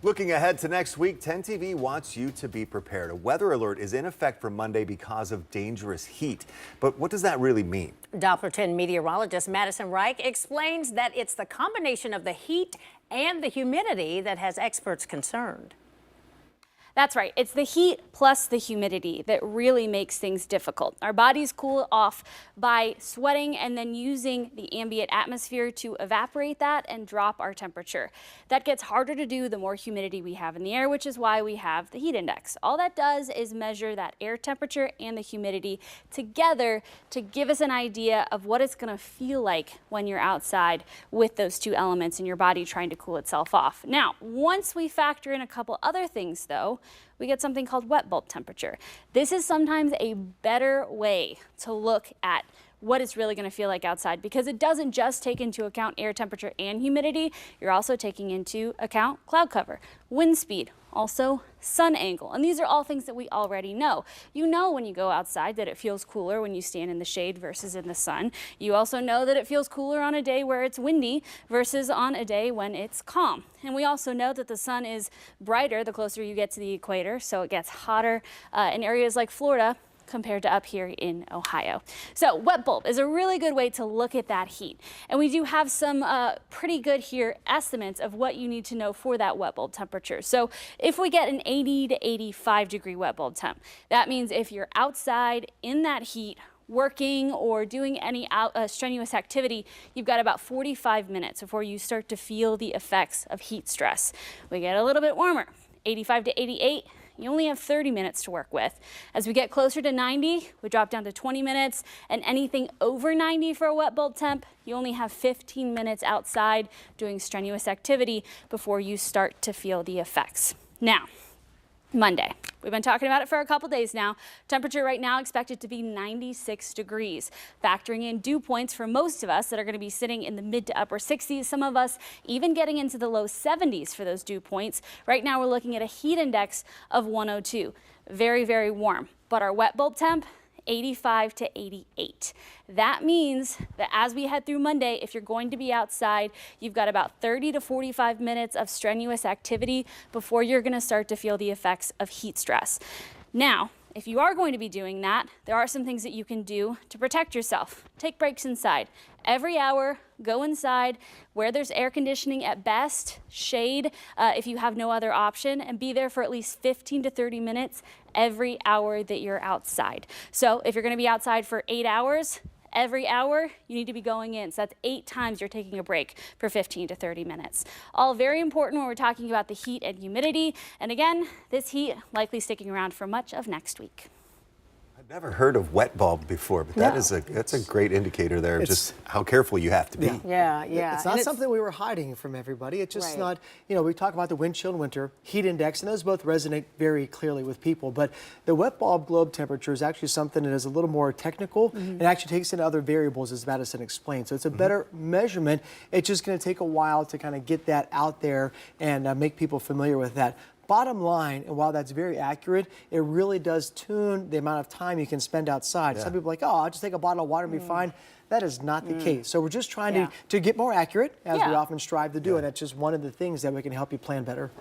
Looking ahead to next week, 10 TV wants you to be prepared. A weather alert is in effect for Monday because of dangerous heat. But what does that really mean? Doppler 10 meteorologist Madison Reich explains that it's the combination of the heat and the humidity that has experts concerned. That's right. It's the heat plus the humidity that really makes things difficult. Our bodies cool off by sweating and then using the ambient atmosphere to evaporate that and drop our temperature. That gets harder to do the more humidity we have in the air, which is why we have the heat index. All that does is measure that air temperature and the humidity together to give us an idea of what it's going to feel like when you're outside with those two elements in your body trying to cool itself off. Now, once we factor in a couple other things, though, we get something called wet bulb temperature. This is sometimes a better way to look at what it's really going to feel like outside because it doesn't just take into account air temperature and humidity. You're also taking into account cloud cover, wind speed, also sun angle. And these are all things that we already know. You know when you go outside that it feels cooler when you stand in the shade versus in the sun. You also know that it feels cooler on a day where it's windy versus on a day when it's calm. And we also know that the sun is brighter the closer you get to the equator, so it gets hotter in areas like Florida compared to up here in Ohio. So wet bulb is a really good way to look at that heat. And we do have some pretty good here estimates of what you need to know for that wet bulb temperature. So if we get an 80 to 85 degree wet bulb temp, that means if you're outside in that heat, working or doing any strenuous activity, you've got about 45 minutes before you start to feel the effects of heat stress. We get a little bit warmer, 85 to 88. You only have 30 minutes to work with. As we get closer to 90, we drop down to 20 minutes, and anything over 90 for a wet bulb temp, you only have 15 minutes outside doing strenuous activity before you start to feel the effects. Now, Monday. We've been talking about it for a couple days now. Temperature right now expected to be 96 degrees, factoring in dew points for most of us that are going to be sitting in the mid to upper 60s. Some of us even getting into the low 70s for those dew points. Right now we're looking at a heat index of 102. Very, very warm. But our wet bulb temp, 85 to 88. That means that as we head through Monday, if you're going to be outside, you've got about 30 to 45 minutes of strenuous activity before you're going to start to feel the effects of heat stress. Now, if you are going to be doing that, there are some things that you can do to protect yourself. Take breaks inside. Every hour, go inside where there's air conditioning at best, shade if you have no other option, and be there for at least 15 to 30 minutes every hour that you're outside. So if you're going to be outside for 8 hours, every hour you need to be going in. So that's 8 times you're taking a break for 15 to 30 minutes. All very important when we're talking about the heat and humidity. And again, this heat likely sticking around for much of next week. I've never heard of wet bulb before, but that's a great indicator there of just how careful you have to be. Yeah. It's not something we were hiding from everybody. It's just not, we talk about the wind chill and winter, heat index, and those both resonate very clearly with people. But the wet bulb globe temperature is actually something that is a little more technical and actually takes into other variables, as Madison explained. So it's a better measurement. It's just going to take a while to kind of get that out there and make people familiar with that. Bottom line, and while that's very accurate, it really does tune the amount of time you can spend outside. Some people are like, oh, I'll just take a bottle of water and be fine. That is not the case. So we're just trying to get more accurate, as we often strive to do, and that's just one of the things that we can help you plan better.